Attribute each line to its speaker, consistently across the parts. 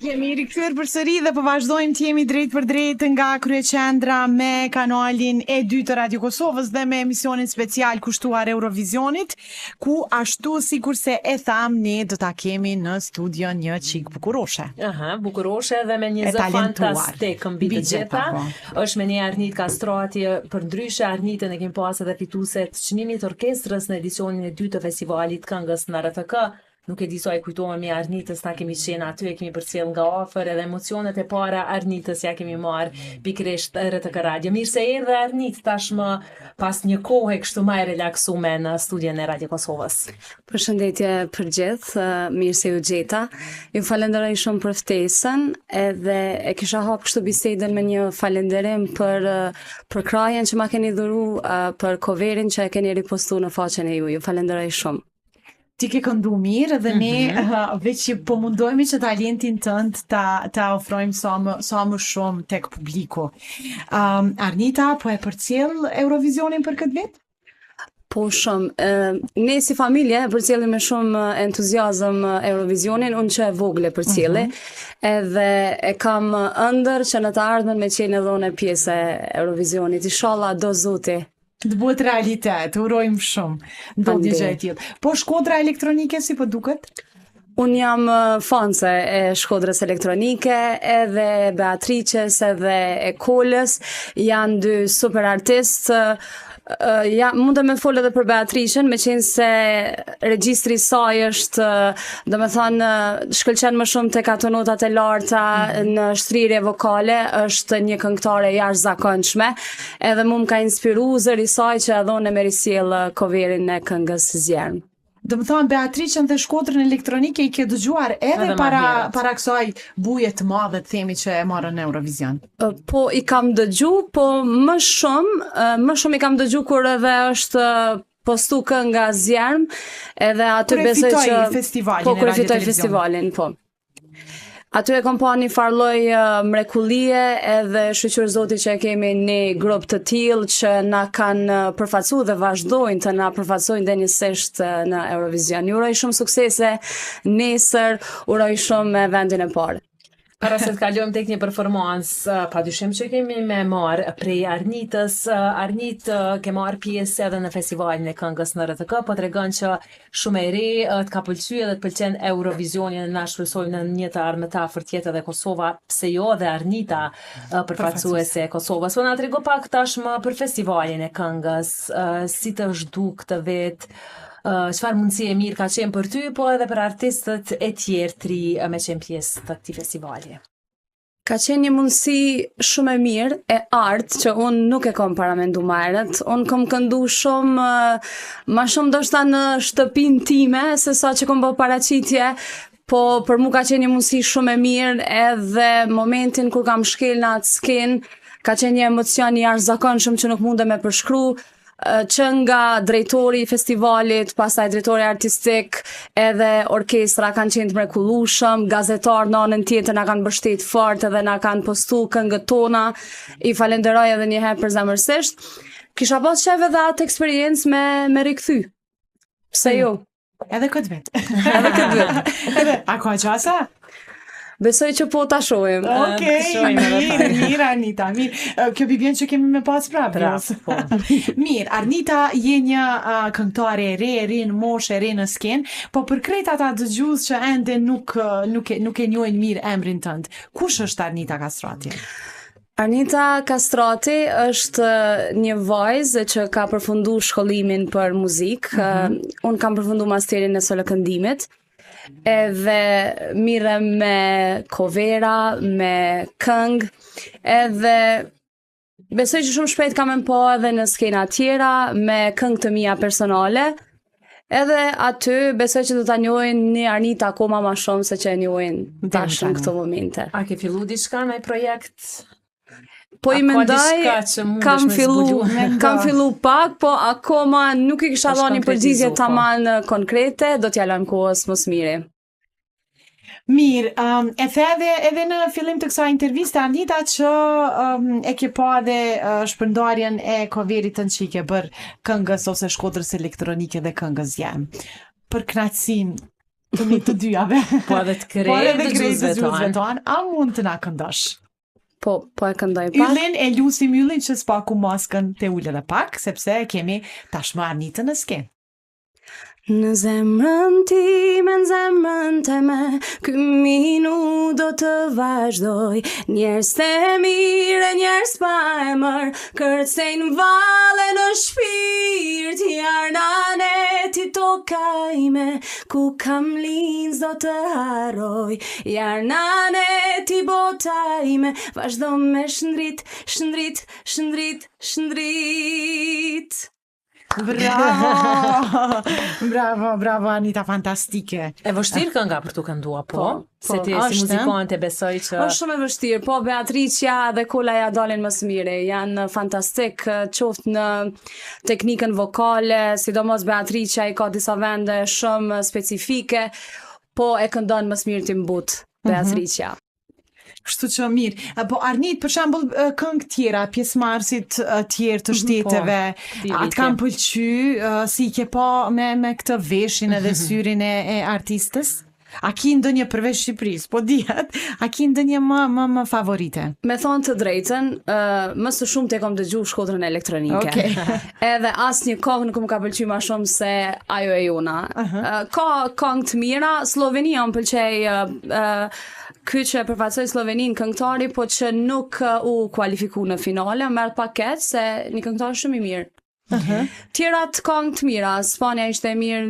Speaker 1: Jemi rikthyer përsëri dhe po vazhdojmë të jemi drejt për drejt nga kryeqendra me kanalin e dytë të Radio Kosovës dhe me emisionin special kushtuar Eurovisionit, ku ashtu sikurse e tham ne do ta kemi në studion një çik bukuroshe.
Speaker 2: Bukuroshe dhe me një zë fantastik mbi të gjitha. Është me një Arnit Kastrati, përndryshe Arnitën e kemi pas edhe fituese të çmimit orkestrës në edicionin e dytë të festivalit këngës në RTK. Nuk e di sa e kujtohem me Arnitës, na kemi qenë aty, e kemi përcjell nga afër edhe emocionet e para Arnitës ja kemi marr pikërisht RTK Radio. Mirë se erdhe Arnit, tashmë pas një kohe kështu më relaksuar në studion e Radio Kosovës.
Speaker 3: Përshëndetje për gjithë, mirë se ju gjeta. Ju falenderoj shumë për ftesën, edhe e kisha hap kështu bisedën me një falënderim për krajen që ma keni dhuru, për coverin që e keni ripostuar në faqen e ju. Ju falenderoj shumë.
Speaker 1: Ti ke këndu mirë dhe ne veç që po mundohemi që talentin tënd ta ofrojmë sa më shumë tek publiku. Arnita, po e përcjell Eurovisionin për këtë vit?
Speaker 3: Po shumë. Ne si familje përcjellim me shumë entuziazëm Eurovisionin, unë që e vogle përcjelli, edhe e kam ëndër që në të ardhmen me qenë edhe unë pjesë e Eurovisionit. Inshallah do zoti.
Speaker 1: Të bëhet realitet, urojmë shumë. Do një gjë e tillë. Po Shkodra elektronike si po duket?
Speaker 3: Unë jam fanse e Shkodrës elektronike, edhe Beatrices, edhe e Kolës, janë dy super artistë. Mund të me folë edhe për Beatricën, me qenë se regjistri saj është, do me thënë, shkëlqen më shumë tek ato notat e larta në shtrirje vokale, është një këngëtare jashtëzakonshme, edhe mu më ka inspiru zëri saj që edhe unë e meri sjell coverin e këngës Zjermë.
Speaker 1: Do më thonë, Beatricën dhe Shkodrën elektronike i ke dëgjuar edhe para kësaj buje të madhe të themi që e marrën në Eurovision?
Speaker 3: Po i kam dëgju, po më shumë i kam dëgju kur edhe është postu kënga Zjermë, edhe aty besoj që kur e fitoj festivalin, po. Aty e kom pa një farloj mrekullie, edhe shqyqyr zoti që e kemi një grup të tillë që na kanë përfacu dhe vazhdojnë të na përfacojnë dhe njësisht në Eurovision. Ju uroj shumë suksese nesër, uroj shumë me vendin e parë.
Speaker 2: Para se të kalojmë tek një performancë, padyshim që kemi me marrë prej Arnitës. Arnit ke marrë pjesë edhe në festivalin e këngës në RTK, po tregon që shumë e re, të ka pëlqyer edhe të pëlqen Eurovisioni, na shpresojmë në një të ardhmë të afërt tjetër edhe Kosova, pse jo dhe Arnita përfaqësuese e Kosovës. Po na trego pak tashmë për festivalin e këngës, si të zhduk këtë vit, çfarë mundësi e mirë ka qenë për ty, po edhe për artistët e tjerë tri me qenë pjesë të këtij festivali.
Speaker 3: Ka qenë një mundësi shumë e mirë, e artë, që unë nuk e kom paramendu më herët. Unë kom këndu shumë, ma shumë ndoshta në shtëpinë time, se sa që kom bë paraqitje, po për mu ka qenë një mundësi shumë e mirë, edhe momentin kur kam shkel në atë skenë, ka qenë një emocion i jashtëzakonshëm që nuk mundem me përshkru, që nga drejtori i festivalit, pastaj drejtori artistik, edhe orkestra kanë qenë të mrekullueshëm, gazetar në anën tjetër na kanë mbështet fort edhe na kanë postu këngët tona. I falenderoj edhe një herë përzemërsisht. Kisha pas qef edhe atë eksperiencë me rikthy. Pse jo?
Speaker 1: Edhe këtë vit.
Speaker 3: Edhe këtë vit.
Speaker 1: A ka qasa?
Speaker 3: Besoj që po ta shohim.
Speaker 1: Okej, mirë Arnita, mirë. Kjo bibjen që kemi me pas prapë. Mirë, Arnita je një këngëtare e re në moshë, e re në skenë, po për krejt ata dëgjues që ende nuk e njohin mirë emrin tënd. Kush është Arnita Kastrati?
Speaker 3: Arnita Kastrati është një vajzë që ka përfundu shkollimin për muzikë. Unë kam përfundu masterin e solokëndimit. Edhe mirem me covera, me këngë, edhe besoj që shumë shpejt kam po edhe në skena tjera me këngë të mia personale, edhe aty besoj që do ta njohin një Arnita akoma më shumë se që e njohin tash në këto momente.
Speaker 2: A ke fillu diçka në projekt?
Speaker 3: Po i mendoj, kam fillu pak, po akoma nuk i kisha dhënë një përgjigje tamam konkrete, do t'ja lëm kohës më së miri.
Speaker 1: Mirë, e the edhe në fillim të kësaj interviste Arnita që e ke pa edhe shpërndarjen e coverit të që i ke bërë këngës ose Shkodrës elektronike dhe këngës Zjermë. Për kënaqësinë të një të dyjave.
Speaker 2: Po edhe të
Speaker 1: Por
Speaker 2: krejt
Speaker 1: edhe
Speaker 2: të
Speaker 1: krejt
Speaker 2: gjuzve
Speaker 1: tonë. A mund të na këndosh?
Speaker 3: Po e këndoj pak.
Speaker 1: Yllin e lusim yllin që s'paku maskën të ullë dhe pak, sepse kemi tashmë Arnitën në skenë.
Speaker 3: Në zemrën time, në zemrën teme, ky minu do të vazhdoj. Njerëz të mire, njerëz pa emër, kërcejnë vale në shpirt. Jarnane ti toka ime, ku kam linz do të harroj. Jarnane ti bota ime, vazhdo me shëndrit, shëndrit, shëndrit, shëndrit.
Speaker 1: Bravo! Bravo, Anita, fantastike.
Speaker 2: E vështirë kënga për të këndua, po? Se ti si
Speaker 1: është,
Speaker 2: muzikante besoj që...
Speaker 3: Është shumë e vështirë, po Beatricia dhe Kola ja dalin më së miri, janë fantastik, qoftë në teknikën vokale, sidomos Beatricia i ka disa vende shumë specifike, po e këndon më së miri ti mbut, Beatricia.
Speaker 1: Kështu që mirë. Po Arnit, për shembull, këngë tjera, pjesëmarrësit tjerë të shteteve, atë kam pëlqy, si ke pa me këtë veshin edhe syrin e artistës? A ki ndonjë përveç Shqipërisë, po dihet, a ki ndonjë më favorite?
Speaker 3: Me thonë të drejtën, më së shumë te kom dëgju Shkodrën Elektronike.
Speaker 1: Okay.
Speaker 3: Edhe asnjë këngë nuk më ka pëlqyer më shumë se ajo e jona. Ka këngë të mira, Slovenia më pëlqej ky që përfaqësoi Sloveninë këngëtari, po që nuk u kualifiku në finale, merr paketë se një këngëtar shumë i mirë. Tjerat këngë të mira, Spanja ishte e mirë,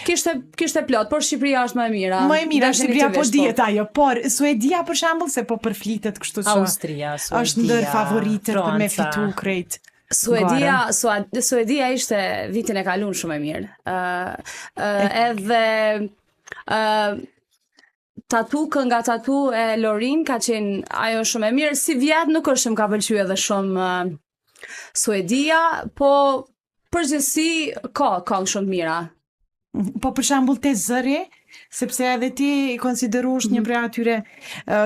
Speaker 3: kishte plot, por Shqipëria është më e mira.
Speaker 1: Më e mira Shqipëria, po
Speaker 3: Definitivisht,
Speaker 1: dihet ajo, por Suedia për shembull se po përflitet kështu që
Speaker 2: Austria, Suedia,
Speaker 1: është ndër favoritet për me
Speaker 2: Franca.
Speaker 1: fitu krejt.
Speaker 3: Suedia ishte vitin e kaluar shumë e mirë. Edhe kënga Tatu e Lorin ka qenë ajo shumë e mirë. Si vjet nuk është më ka pëlqyer edhe shumë Suedia, po përgjithësi ka këngë shumë mira.
Speaker 1: Po për shembull te zëri, sepse edhe ti i konsiderosh një prej atyre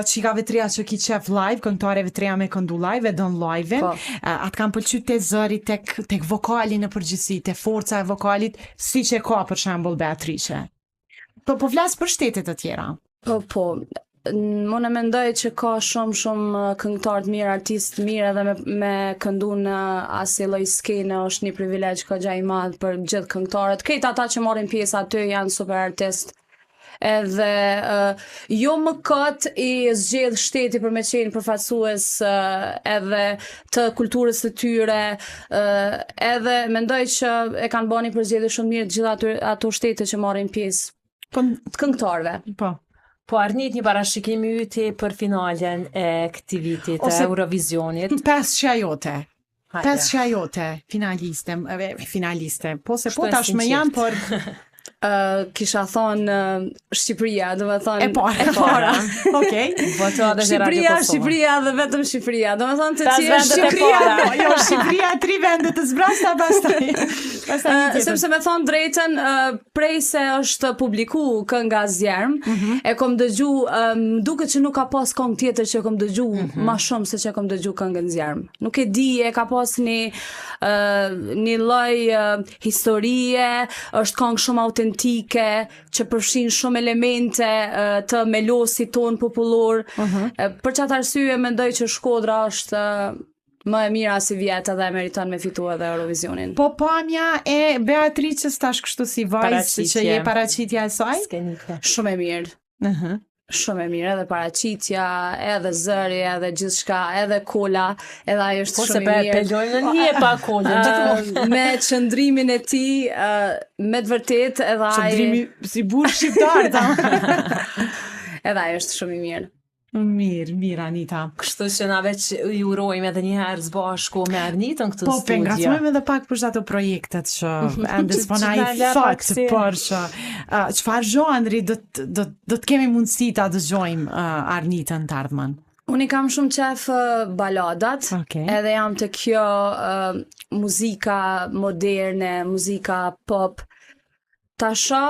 Speaker 1: çikave të reja që ki qef live, këngëtareve të reja me këndu live, e don live-in. Atë kam pëlqyer te zëri, tek vokali në përgjithësi, te forca e vokalit, siç e ka për shembull Beatrice. Po flas për shtete të tjera.
Speaker 3: Po, unë mendoj që ka shumë këngëtar të mirë, artistë të mirë, edhe me këndu në asnjë lloj skene është një privilegj goxha i madh për gjithë këngëtarët. Këta ata që marrin pjesë aty janë super artistë. Edhe jo më këtë i zgjedh shteti për me qenë përfaqësues edhe të kulturës të tyre, edhe mendoj që e kanë bërë një përzgjedhje shumë mirë të gjitha ato shtete që marrin pjesë të këngëtarëve.
Speaker 2: Po Arnit, një parashikim yti për finalen e këtij viti të Eurovisionit.
Speaker 1: 5 jote. 5 jote finaliste. Po se po tashmë janë, por
Speaker 3: kisha thonë Shqipëria, do me thonë
Speaker 1: e para. Okej.
Speaker 3: Shqipëria dhe vetëm Shqipëria. Do me thonë të
Speaker 2: tjerë
Speaker 1: Shqipëria, jo, Shqipëria 3 vende të zbrasta pastaj.
Speaker 3: Sepse me thonë drejtën, prej se është publiku kënga Zjerm, e kom dëgju, duket që nuk ka pas këngë tjetër që kom dëgju ma shumë se që kom dëgju këngën Zjerm. Nuk e di, e ka pas një lloj historie, është këngë shumë autentike, që përfshin shumë elemente të melosit ton popullor. Për çat arsye mendoj që Shkodra është më e mira si vjet edhe e meriton me fitu edhe Eurovisionin.
Speaker 1: Po pamja e Beatrices tash kështu si vajzë që je paraqitja e saj?
Speaker 3: Shumë e mirë. Shumë e mirë, edhe paraqitja, edhe zëri, edhe gjithçka, edhe Kola, edhe ajo është shumë e mirë.
Speaker 2: Po se pelojmë në një e pa Kolën.
Speaker 3: Me qëndrimin e tij, me të vërtet edhe ai
Speaker 1: qëndrimi si burr shqiptar.
Speaker 3: Edhe ajo është shumë i mirë.
Speaker 1: Mirë, Anita.
Speaker 2: Kështu që na veç ju urojmë edhe një herë së bashku me Arnitën këtu në
Speaker 1: studio. Po, pengracojmë edhe pak për ato projektet që ende s'pona i thot, por që çfarë zhanri do të kemi mundësi ta dëgjojmë Arnitën të ardhmen.
Speaker 3: Unë kam shumë qef baladat, edhe jam të kjo muzika moderne, muzika pop. Tasha,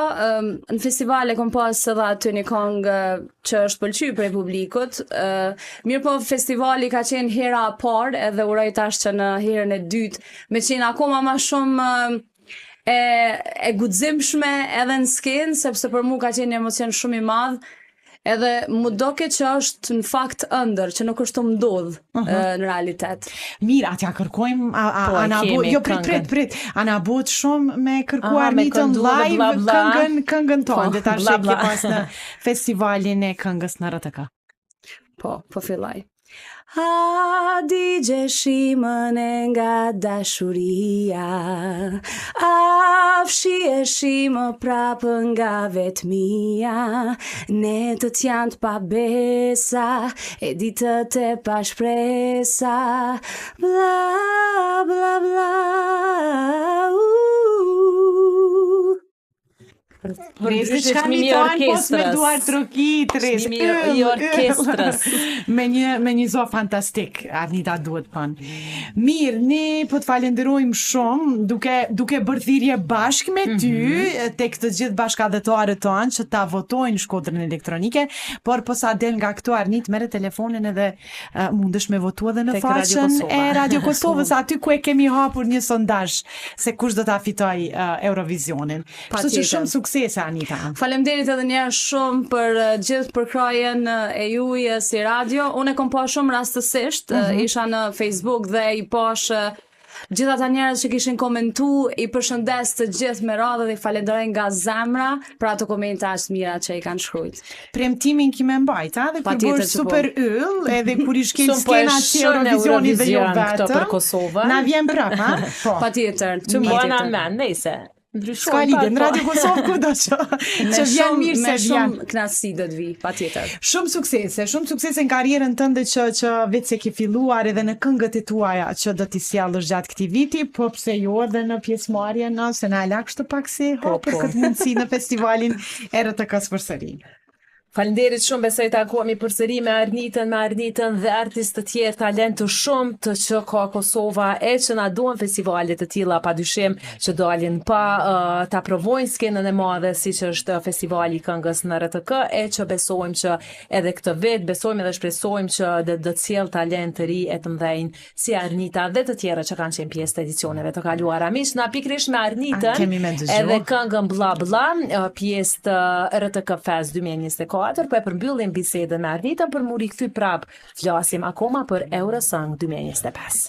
Speaker 3: në festivale kom pas edhe aty një këngë që është pëlqyer prej publikut. Mirë po festivali ka qenë hera e parë edhe uroj tash që në herën e dytë me qenë akoma ma shumë e guximshme edhe në skenë, sepse për mua ka qenë një emocion shumë i madh. Edhe mu doke që është në fakt ëndër, që nuk është të ndodh në realitet.
Speaker 1: Mirë, atja kërkojmë, a na bot, jo prit, a na bot shumë me kërku Arnitën live këngën tonë, dhe ta shekje pas në festivalin e këngës në RTK.
Speaker 3: Po filloj. A digje shimën e nga dashuria, a fshie shimë prapë nga vetmia, ne të t'janë pa besa, e ditët e pa shpresa, bla bla bla.
Speaker 1: Rezi që kanë i tonë pos me duar trokit, Rezi.
Speaker 2: I orkestrës.
Speaker 1: Me një zo fantastik, Arnita duhet pënë. Mirë, ne po të falenderojmë shumë, duke bërthirje bashk me ty, tek të gjithë bashkadhetarët tonë, që ta votojnë Shkodrën elektronike, por po sa del nga këto Arnit, mere telefonin edhe mundesh me votu edhe në faqen e Radio Kosovës, aty ku e kemi hapur një sondazh se kush do ta fitoj Eurovisionin. Kështu që shumë suksese, Anita.
Speaker 3: Faleminderit edhe një shumë për gjithë përkrajen e juaj si radio. Unë e kom pa shumë rastësisht, isha në Facebook dhe i pash gjithë ata njerëz që kishin komentu, i përshëndes të gjithë me radhë dhe i falenderoj nga zemra për ato komente aq të mira që i kanë shkruajt.
Speaker 1: Premtimin kime mbajt, dhe kur bërë super yll, edhe kur i shkel skena që Eurovisioni dhe jo vetë, na vjen prap, ha?
Speaker 3: Patjetër.
Speaker 2: Që mbana men, nejse.
Speaker 1: Ska lidhje, në Radio Kosovë kudo që vjen mirë se vjen.
Speaker 3: Me shumë knatësi do të vi, patjetër.
Speaker 1: Shumë suksese në karrierën tënde që vetë se ke filluar edhe në këngët e tuaja që do t'i sjellësh gjatë këtij viti, po pse jo edhe në pjesëmarrjen se na la kështu pak si për këtë mundësi në festivalin e RTK-s përsëri.
Speaker 2: Falenderit shumë, besoj takohemi përsëri me Arnitën dhe artistë të tjerë, talent të shumë të që ka Kosova e që na duan festivalet të tilla, padyshim që dalin pa ta provojnë skenën e madhe siç është festivali i këngës në RTK, e që besojmë që edhe këtë vit besojmë dhe shpresojmë që do të sjell talent të ri e të mëdhenj si Arnita dhe të tjerë që kanë qenë pjesë të edicioneve të kaluara. Miq, na pikërisht me Arnitën edhe këngën Bla Bla, pjesë të RTK Fest 2024. Po e përmbyllim bisedën me Arnitën për mu rikthy prap. Flasim akoma për Eurosong 2025.